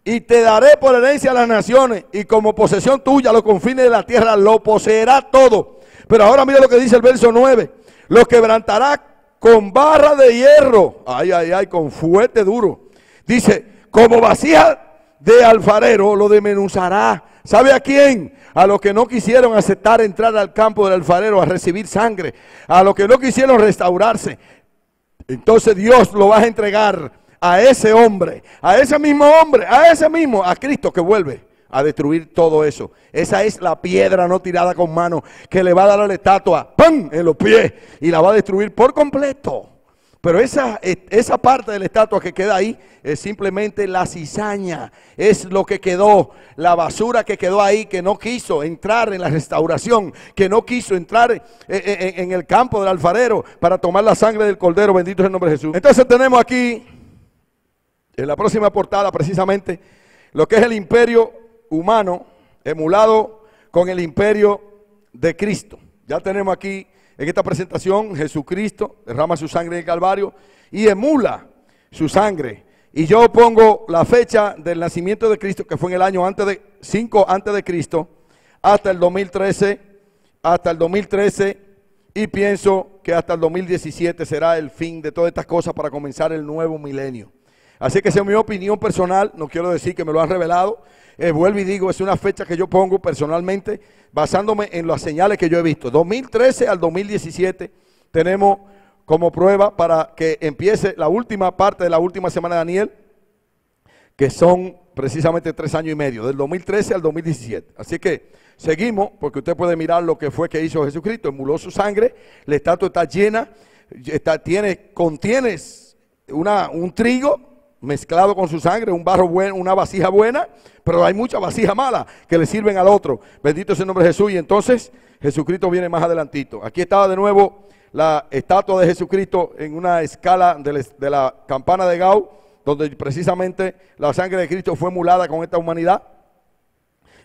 [SPEAKER 1] y te daré por herencia a las naciones y como posesión tuya los confines de la tierra, lo poseerá todo. Pero ahora mira lo que dice el verso 9, los quebrantará con barra de hierro, ay, ay, ay, con fuerte duro. Dice, como vasija de alfarero lo desmenuzará. ¿Sabe a quién? A los que no quisieron aceptar entrar al campo del alfarero a recibir sangre, a los que no quisieron restaurarse. Entonces Dios lo va a entregar a ese hombre, a ese mismo hombre, a ese mismo, a Cristo que vuelve a destruir todo eso. Esa es la piedra no tirada con mano que le va a dar a la estatua, ¡pam!, en los pies y la va a destruir por completo. Pero esa parte de la estatua que queda ahí es simplemente la cizaña, es lo que quedó, la basura que quedó ahí, que no quiso entrar en la restauración, que no quiso entrar en el campo del alfarero para tomar la sangre del cordero, bendito es el nombre de Jesús. Entonces tenemos aquí, en la próxima portada precisamente, lo que es el imperio humano emulado con el imperio de Cristo. Ya tenemos aquí en esta presentación, Jesucristo derrama su sangre en el Calvario y emula su sangre. Y yo pongo la fecha del nacimiento de Cristo, que fue en el año 5 antes de Cristo, hasta el 2013, y pienso que hasta el 2017 será el fin de todas estas cosas para comenzar el nuevo milenio. Así que esa es mi opinión personal, no quiero decir que me lo han revelado. Vuelvo y digo, es una fecha que yo pongo personalmente basándome en las señales que yo he visto. 2013 al 2017 tenemos como prueba para que empiece la última parte de la última semana de Daniel, que son precisamente 3 años y medio, del 2013 al 2017. Así que seguimos, porque usted puede mirar lo que fue que hizo Jesucristo, emuló su sangre, la estatua está llena, contiene un trigo mezclado con su sangre, un barro bueno, una vasija buena, pero hay mucha vasija mala que le sirven al otro. Bendito sea el nombre de Jesús. Y entonces Jesucristo viene más adelantito. Aquí estaba de nuevo la estatua de Jesucristo en una escala de la campana de Gau, donde precisamente la sangre de Cristo fue emulada con esta humanidad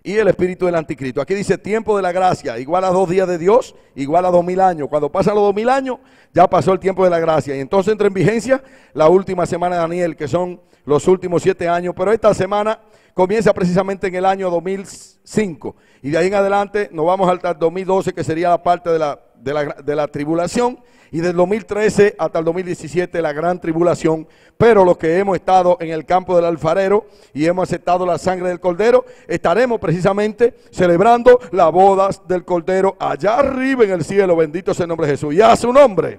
[SPEAKER 1] y el espíritu del anticristo. Aquí dice tiempo de la gracia, igual a 2 días de Dios, igual a 2000 años. Cuando pasan los 2000 años, ya pasó el tiempo de la gracia. Y entonces entra en vigencia la última semana de Daniel, que son los últimos 7 años. Pero esta semana comienza precisamente en el año 2005. Y de ahí en adelante nos vamos hasta el 2012, que sería la parte de la tribulación. Y del 2013 hasta el 2017 la gran tribulación. Pero los que hemos estado en el campo del alfarero y hemos aceptado la sangre del cordero, estaremos precisamente celebrando las bodas del cordero allá arriba en el cielo. Bendito sea el nombre de Jesús y a su nombre.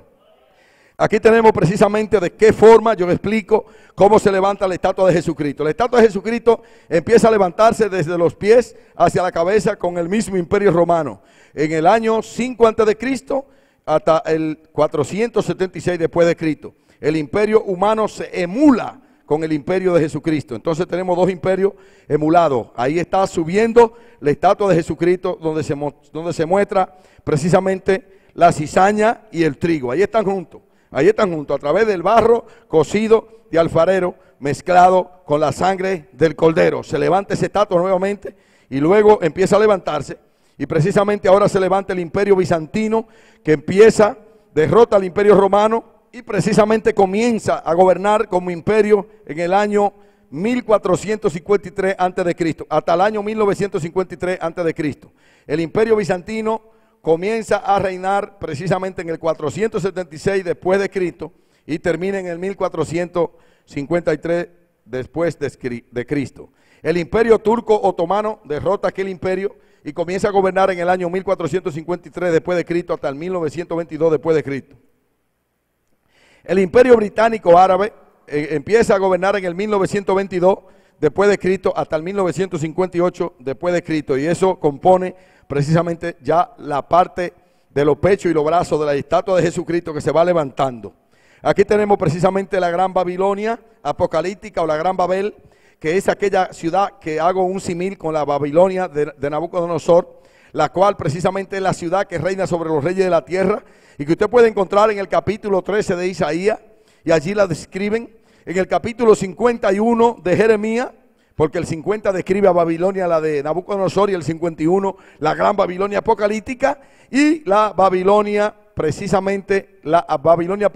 [SPEAKER 1] Aquí tenemos precisamente de qué forma, yo explico cómo se levanta la estatua de Jesucristo. La estatua de Jesucristo empieza a levantarse desde los pies hacia la cabeza con el mismo imperio romano. En el año 5 antes de Cristo hasta el 476 después de Cristo. El imperio humano se emula con el imperio de Jesucristo. Entonces tenemos 2 imperios emulados. Ahí está subiendo la estatua de Jesucristo donde se muestra precisamente la cizaña y el trigo. Ahí están juntos. Ahí están juntos a través del barro cocido de alfarero mezclado con la sangre del cordero. Se levanta esa estatua nuevamente y luego empieza a levantarse. Y precisamente ahora se levanta el imperio bizantino que derrota al imperio romano y precisamente comienza a gobernar como imperio en el año 1453 a.C. hasta el año 1953 a.C. El imperio bizantino comienza a reinar precisamente en el 476 después de Cristo y termina en el 1453 después de Cristo. El imperio turco otomano derrota aquel imperio y comienza a gobernar en el año 1453 después de Cristo hasta el 1922 después de Cristo. El imperio británico árabe empieza a gobernar en el 1922 después de Cristo hasta el 1958 después de Cristo, y eso compone precisamente ya la parte de los pechos y los brazos de la estatua de Jesucristo que se va levantando. Aquí tenemos precisamente la gran Babilonia apocalíptica o la gran Babel, que es aquella ciudad que hago un símil con la Babilonia de Nabucodonosor, la cual precisamente es la ciudad que reina sobre los reyes de la tierra y que usted puede encontrar en el capítulo 13 de Isaías, y allí la describen. En el capítulo 51 de Jeremías, porque el 50 describe a Babilonia, la de Nabucodonosor, y el 51 la gran Babilonia apocalíptica, y la Babilonia, precisamente la Babilonia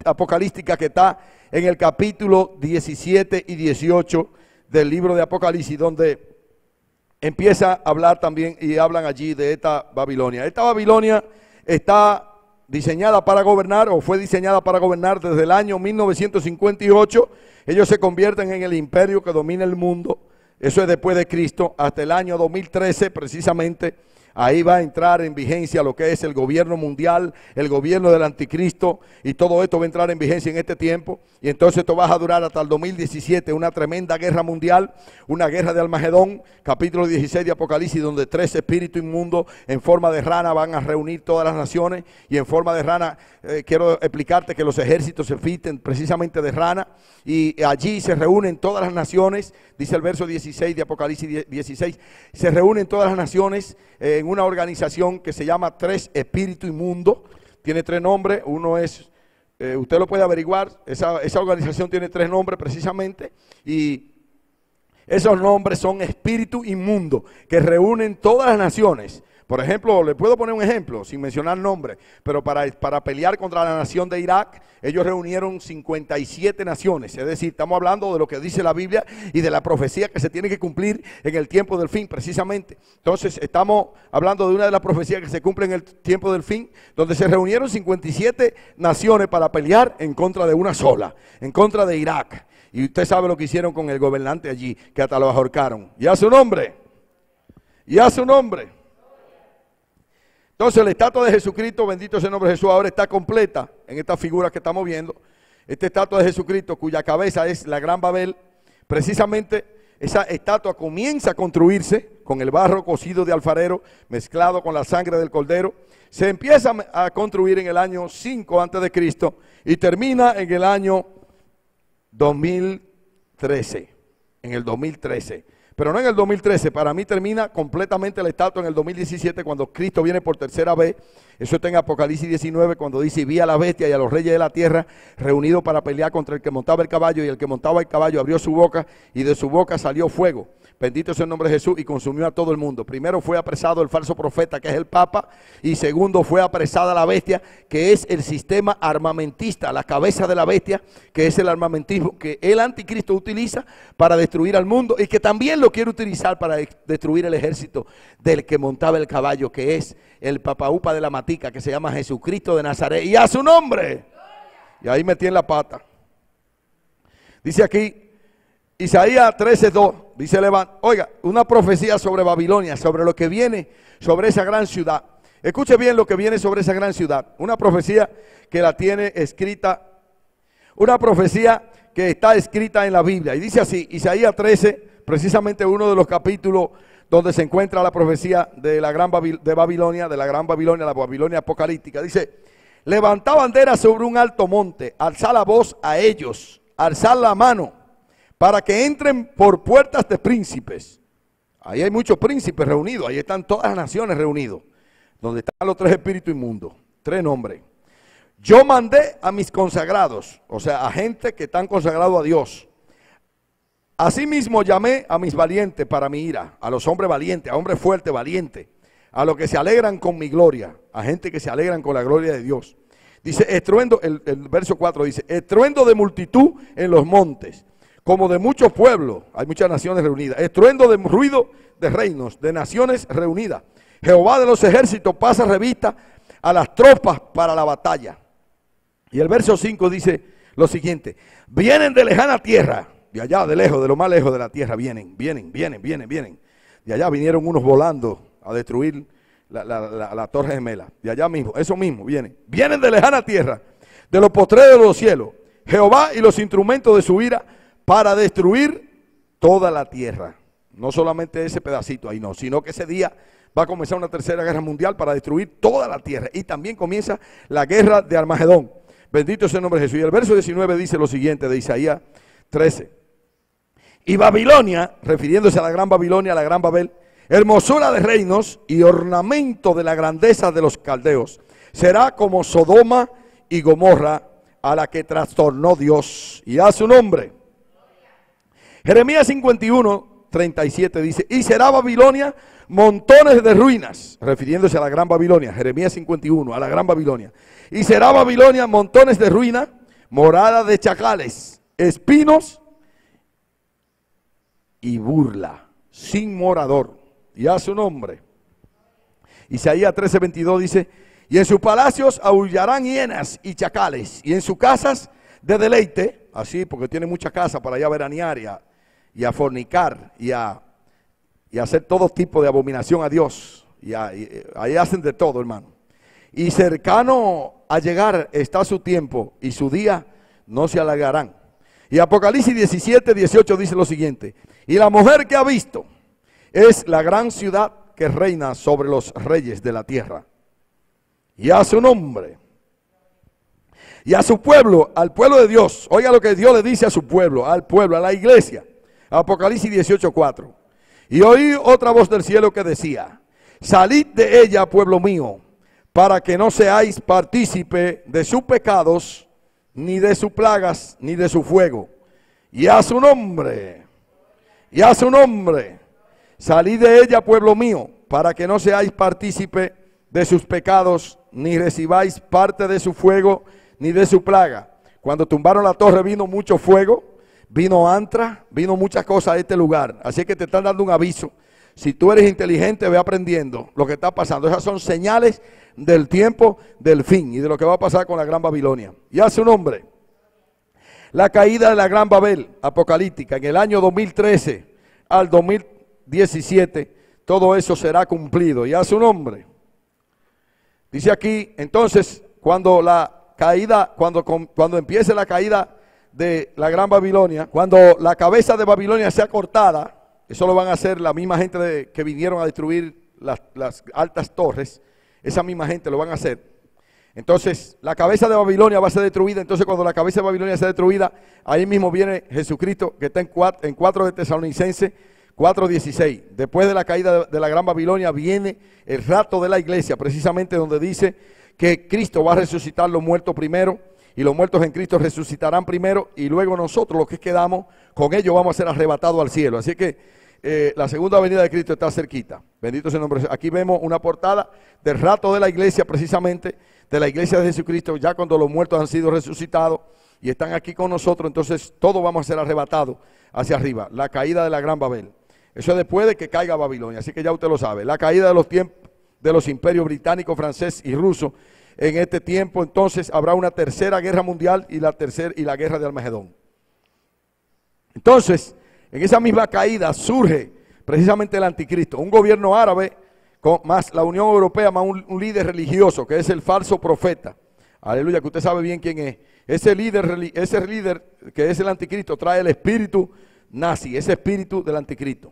[SPEAKER 1] apocalíptica que está en el capítulo 17 y 18 del libro de Apocalipsis, donde empieza a hablar también y hablan allí de esta Babilonia. Esta Babilonia está diseñada para gobernar, o fue diseñada para gobernar desde el año 1958. Ellos se convierten en el imperio que domina el mundo, eso es después de Cristo, hasta el año 2013 precisamente, Ahí va a entrar en vigencia lo que es el gobierno mundial, el gobierno del anticristo, y todo esto va a entrar en vigencia en este tiempo. Y entonces esto va a durar hasta el 2017, una tremenda guerra mundial, una guerra de Armagedón, capítulo 16 de Apocalipsis, donde 3 espíritus inmundos en forma de rana van a reunir todas las naciones. Y en forma de rana, quiero explicarte que los ejércitos se visten precisamente de rana, y allí se reúnen todas las naciones, dice el verso 16 de Apocalipsis 16, se reúnen todas las naciones en una organización que se llama 3 espíritus inmundos. Tiene 3 nombres, uno es, usted lo puede averiguar, esa organización tiene 3 nombres precisamente, y esos nombres son espíritus inmundos que reúnen todas las naciones. Por ejemplo, le puedo poner un ejemplo, sin mencionar nombres, pero para pelear contra la nación de Irak, ellos reunieron 57 naciones. Es decir, estamos hablando de lo que dice la Biblia y de la profecía que se tiene que cumplir en el tiempo del fin, precisamente. Entonces, estamos hablando de una de las profecías que se cumple en el tiempo del fin, donde se reunieron 57 naciones para pelear en contra de una sola, en contra de Irak. Y usted sabe lo que hicieron con el gobernante allí, que hasta lo ahorcaron. Y a su nombre, y a su nombre. Entonces la estatua de Jesucristo, bendito sea el nombre de Jesús, ahora está completa en esta figura que estamos viendo. Esta estatua de Jesucristo, cuya cabeza es la Gran Babel, precisamente esa estatua comienza a construirse con el barro cocido de alfarero mezclado con la sangre del cordero. Se empieza a construir en el año 5 antes de Cristo y termina en el año 2013, en el 2013. Pero no en el 2013, para mí termina completamente la estatua en el 2017, cuando Cristo viene por tercera vez. Eso está en Apocalipsis 19, cuando dice: y vi a la bestia y a los reyes de la tierra reunidos para pelear contra el que montaba el caballo, y el que montaba el caballo abrió su boca, y de su boca salió fuego. Bendito sea el nombre de Jesús, y consumió a todo el mundo. Primero fue apresado el falso profeta, que es el Papa, y segundo fue apresada la bestia, que es el sistema armamentista, la cabeza de la bestia, que es el armamentismo que el anticristo utiliza para destruir al mundo, y que también lo quiere utilizar para destruir el ejército del que montaba el caballo, que es el papaupa de la matica, que se llama Jesucristo de Nazaret, y a su nombre. Y ahí metí en la pata. Dice aquí Isaías 13:2, dice: oiga, una profecía sobre Babilonia, sobre lo que viene sobre esa gran ciudad. Escuche bien lo que viene sobre esa gran ciudad. Una profecía que la tiene escrita, una profecía que está escrita en la Biblia. Y dice así, Isaías 13, precisamente uno de los capítulos donde se encuentra la profecía de la gran Babilonia, de la gran Babilonia, la Babilonia apocalíptica. Dice: levantad bandera sobre un alto monte, alzad la voz a ellos, alzad la mano, para que entren por puertas de príncipes. Ahí hay muchos príncipes reunidos, ahí están todas las naciones reunidos, donde están los 3 espíritus inmundos, 3 nombres. Yo mandé a mis consagrados, o sea, a gente que están consagrados a Dios. Asimismo llamé a mis valientes para mi ira, a los hombres valientes, a hombres fuertes, valientes, a los que se alegran con mi gloria, a gente que se alegran con la gloria de Dios. Dice, estruendo, el verso 4 dice: estruendo de multitud en los montes, como de muchos pueblos, hay muchas naciones reunidas, estruendo de ruido de reinos, de naciones reunidas. Jehová de los ejércitos pasa revista a las tropas para la batalla. Y el verso 5 dice lo siguiente: vienen de lejana tierra, de allá, de lejos, de lo más lejos de la tierra, vienen. De allá vinieron unos volando a destruir la torre gemela, de allá mismo, eso mismo, vienen de lejana tierra, de los postreros de los cielos, Jehová y los instrumentos de su ira, para destruir toda la tierra. No solamente ese pedacito ahí, no, sino que ese día va a comenzar una tercera guerra mundial para destruir toda la tierra. Y también comienza la guerra de Armagedón. Bendito sea el nombre de Jesús. Y el verso 19 dice lo siguiente de Isaías 13. Y Babilonia, refiriéndose a la gran Babilonia, a la gran Babel, hermosura de reinos y ornamento de la grandeza de los caldeos, será como Sodoma y Gomorra, a la que trastornó Dios, y a su nombre. Jeremías 51, 37 dice: y será Babilonia montones de ruinas, refiriéndose a la gran Babilonia. Jeremías 51, a la gran Babilonia. Y será Babilonia montones de ruinas, morada de chacales, espinos y burla, sin morador, y a su nombre. Isaías 13, 22 dice: y en sus palacios aullarán hienas y chacales, y en sus casas de deleite, así porque tiene muchas casas para allá veranear y a fornicar y a hacer todo tipo de abominación a Dios Y ahí hacen de todo, hermano. Y cercano a llegar está su tiempo y su día no se alargarán. Y Apocalipsis 17, 18 dice lo siguiente: y la mujer que ha visto es la gran ciudad que reina sobre los reyes de la tierra. Y a su nombre y a su pueblo, al pueblo de Dios. Oiga lo que Dios le dice a su pueblo, a la iglesia. Apocalipsis 18, 4. Y oí otra voz del cielo que decía: salid de ella, pueblo mío, para que no seáis partícipe de sus pecados, ni de sus plagas, ni de su fuego. Y a su nombre, salid de ella, pueblo mío, para que no seáis partícipe de sus pecados, ni recibáis parte de su fuego, ni de su plaga. Cuando tumbaron la torre vino mucho fuego, vino antra, vino muchas cosas a este lugar. Así que te están dando un aviso. Si tú eres inteligente, ve aprendiendo lo que está pasando. Esas son señales del tiempo del fin y de lo que va a pasar con la Gran Babilonia. Y a su nombre, la caída de la Gran Babel apocalíptica en el año 2013 al 2017, todo eso será cumplido. Y a su nombre. Dice aquí, entonces, cuando empiece la caída de la Gran Babilonia, cuando la cabeza de Babilonia sea cortada, eso lo van a hacer la misma gente que vinieron a destruir las altas torres. Esa misma gente lo van a hacer. Entonces la cabeza de Babilonia va a ser destruida. Entonces cuando la cabeza de Babilonia sea destruida, ahí mismo viene Jesucristo, que está en 4 de Tesalonicenses 4:16. Después de la caída de la Gran Babilonia viene el rapto de la iglesia, precisamente donde dice que Cristo va a resucitar los muertos primero, y los muertos en Cristo resucitarán primero, y luego nosotros los que quedamos con ellos vamos a ser arrebatados al cielo. Así que la segunda venida de Cristo está cerquita. Bendito sea el nombre. Aquí vemos una portada del rapto de la iglesia, precisamente de la iglesia de Jesucristo, ya cuando los muertos han sido resucitados y están aquí con nosotros. Entonces todos vamos a ser arrebatados hacia arriba. La caída de la Gran Babel. Eso es después de que caiga Babilonia, así que ya usted lo sabe. La caída de los tiempos de los imperios británico, francés y ruso. En este tiempo entonces habrá una tercera guerra mundial y la guerra de Armagedón. Entonces, en esa misma caída surge precisamente el anticristo, un gobierno árabe más la Unión Europea, más un líder religioso que es el falso profeta. Aleluya, que usted sabe bien quién es. Ese líder que es el anticristo trae el espíritu nazi, ese espíritu del anticristo.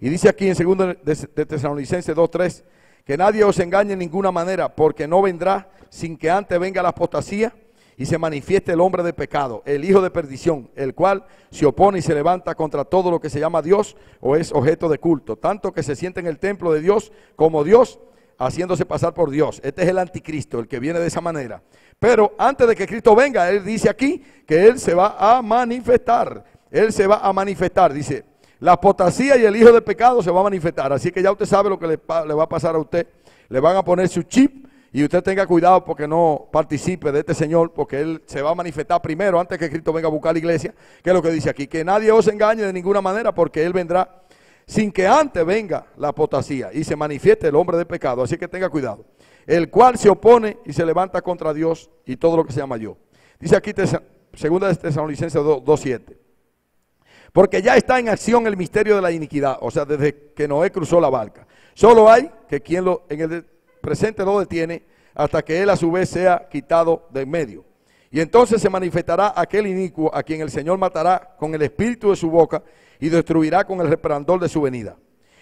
[SPEAKER 1] Y dice aquí en 2 de Tesalonicenses 2:3 que nadie os engañe en ninguna manera, porque no vendrá sin que antes venga la apostasía y se manifieste el hombre de pecado, el hijo de perdición, el cual se opone y se levanta contra todo lo que se llama Dios o es objeto de culto, tanto que se siente en el templo de Dios como Dios, haciéndose pasar por Dios. Este es el anticristo, el que viene de esa manera. Pero antes de que Cristo venga, él dice aquí que él se va a manifestar. Él se va a manifestar, dice, la apostasía y el hijo de pecado se va a manifestar. Así que ya usted sabe lo que le va a pasar a usted. Le van a poner su chip y usted tenga cuidado porque no participe de este Señor, porque Él se va a manifestar primero antes que Cristo venga a buscar la iglesia. Que es lo que dice aquí, que nadie os engañe de ninguna manera, porque Él vendrá sin que antes venga la apostasía y se manifieste el hombre de pecado. Así que tenga cuidado. El cual se opone y se levanta contra Dios y todo lo que se llama yo. Dice aquí 2 de Tesalonicenses 2:7. Porque ya está en acción el misterio de la iniquidad, o sea, desde que Noé cruzó la barca. Solo hay que quien en el presente lo detiene hasta que él a su vez sea quitado de en medio. Y entonces se manifestará aquel inicuo a quien el Señor matará con el espíritu de su boca y destruirá con el resplandor de su venida.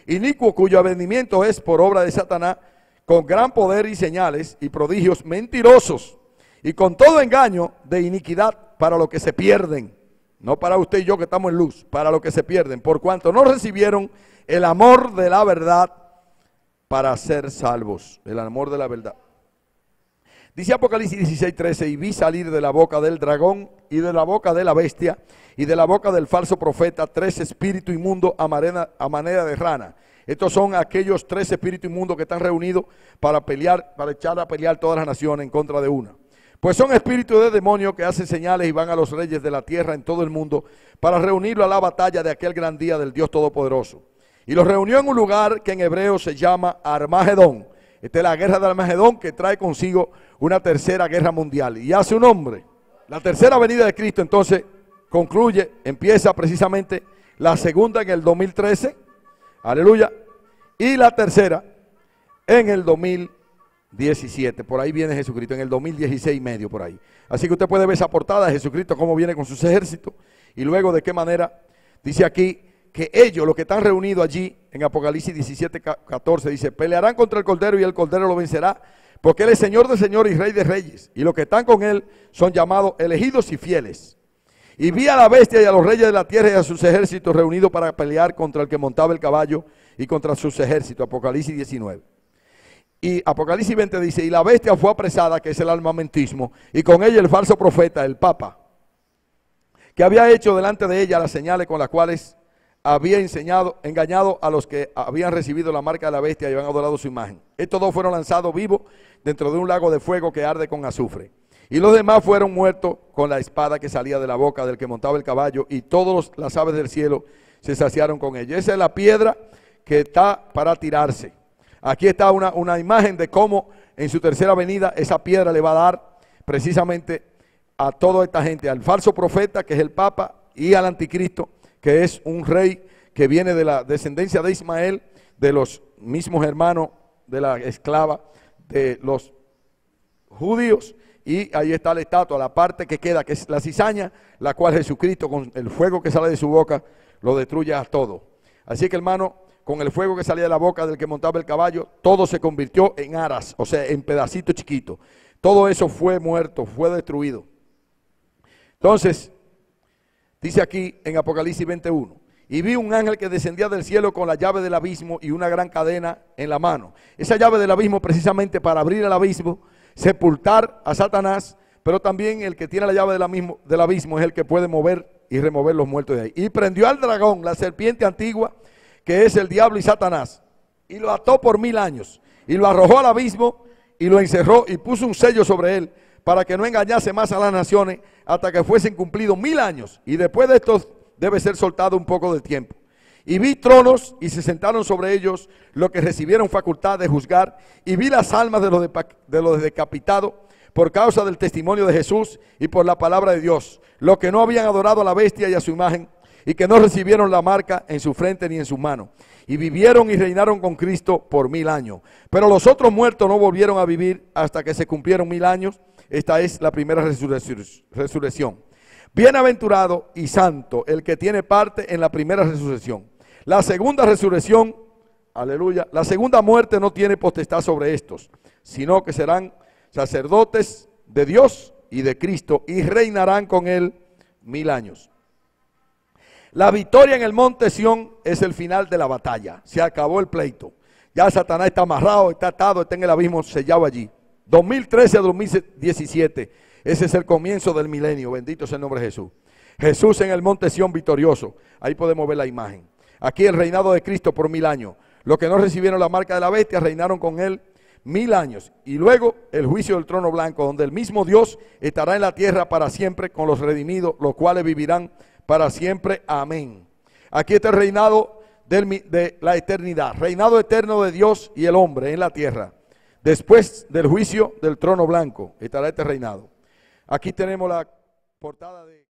[SPEAKER 1] Inicuo cuyo avenimiento es por obra de Satanás, con gran poder y señales y prodigios mentirosos, y con todo engaño de iniquidad para los que se pierden. No para usted y yo que estamos en luz, para los que se pierden, por cuanto no recibieron el amor de la verdad para ser salvos. El amor de la verdad. Dice Apocalipsis 16:13, y vi salir de la boca del dragón y de la boca de la bestia y de la boca del falso profeta 3 espíritus inmundos a manera de rana. Estos son aquellos 3 espíritus inmundos que están reunidos para pelear, para echar a pelear todas las naciones en contra de una. Pues son espíritus de demonios que hacen señales y van a los reyes de la tierra en todo el mundo para reunirlo a la batalla de aquel gran día del Dios Todopoderoso. Y los reunió en un lugar que en hebreo se llama Armagedón. Esta es la guerra de Armagedón que trae consigo una tercera guerra mundial. Y hace un hombre. La tercera venida de Cristo entonces concluye, empieza precisamente la segunda en el 2013. Aleluya. Y la tercera en el 2017. Por ahí viene Jesucristo, en el 2016 y medio por ahí. Así que usted puede ver esa portada de Jesucristo, cómo viene con sus ejércitos. Y luego de qué manera, dice aquí, que ellos, los que están reunidos allí, en Apocalipsis 17, 14, dice, pelearán contra el Cordero y el Cordero lo vencerá, porque Él es Señor de señores y Rey de reyes. Y los que están con Él son llamados elegidos y fieles. Y vi a la bestia y a los reyes de la tierra y a sus ejércitos reunidos para pelear contra el que montaba el caballo y contra sus ejércitos. Apocalipsis 19. Y Apocalipsis 20 dice, y la bestia fue apresada, que es el armamentismo, y con ella el falso profeta, el Papa, que había hecho delante de ella las señales con las cuales había engañado a los que habían recibido la marca de la bestia y habían adorado su imagen. Estos dos fueron lanzados vivos dentro de un lago de fuego que arde con azufre. Y los demás fueron muertos con la espada que salía de la boca del que montaba el caballo, y todas las aves del cielo se saciaron con ella. Esa es la piedra que está para tirarse. Aquí está una imagen de cómo en su tercera venida esa piedra le va a dar precisamente a toda esta gente, al falso profeta, que es el Papa, y al anticristo, que es un rey que viene de la descendencia de Ismael, de los mismos hermanos de la esclava de los judíos. Y ahí está la estatua, la parte que queda, que es la cizaña, la cual Jesucristo, con el fuego que sale de su boca, lo destruye a todo. Así que, hermano, con el fuego que salía de la boca del que montaba el caballo, todo se convirtió en aras, o sea, en pedacitos chiquitos. Todo eso fue muerto, fue destruido. Entonces, dice aquí en Apocalipsis 21, y vi un ángel que descendía del cielo con la llave del abismo y una gran cadena en la mano. Esa llave del abismo precisamente para abrir el abismo, sepultar a Satanás, pero también el que tiene la llave del abismo es el que puede mover y remover los muertos de ahí. Y prendió al dragón, la serpiente antigua, que es el diablo y Satanás, y lo ató por 1000 años, y lo arrojó al abismo, y lo encerró, y puso un sello sobre él, para que no engañase más a las naciones, hasta que fuesen cumplidos 1000 años, y después de estos debe ser soltado un poco de tiempo. Y vi tronos, y se sentaron sobre ellos los que recibieron facultad de juzgar, y vi las almas de los decapitados, por causa del testimonio de Jesús, y por la palabra de Dios, los que no habían adorado a la bestia y a su imagen, y que no recibieron la marca en su frente ni en sus manos, y vivieron y reinaron con Cristo por 1000 años. Pero los otros muertos no volvieron a vivir hasta que se cumplieron 1000 años. Esta es la primera resurrección. Bienaventurado y santo el que tiene parte en la primera resurrección. La segunda resurrección, aleluya, la segunda muerte no tiene potestad sobre estos, sino que serán sacerdotes de Dios y de Cristo, y reinarán con él 1000 años. La victoria en el monte Sión es el final de la batalla. Se acabó el pleito. Ya Satanás está amarrado, está atado, está en el abismo sellado allí. 2013 a 2017. Ese es el comienzo del milenio. Bendito sea el nombre de Jesús. Jesús en el monte Sión victorioso. Ahí podemos ver la imagen. Aquí el reinado de Cristo por 1000 años. Los que no recibieron la marca de la bestia reinaron con él 1000 años. Y luego el juicio del trono blanco, donde el mismo Dios estará en la tierra para siempre con los redimidos, los cuales vivirán para siempre. Amén. Aquí está el reinado de la eternidad, reinado eterno de Dios y el hombre en la tierra. Después del juicio del trono blanco estará este reinado. Aquí tenemos la portada de...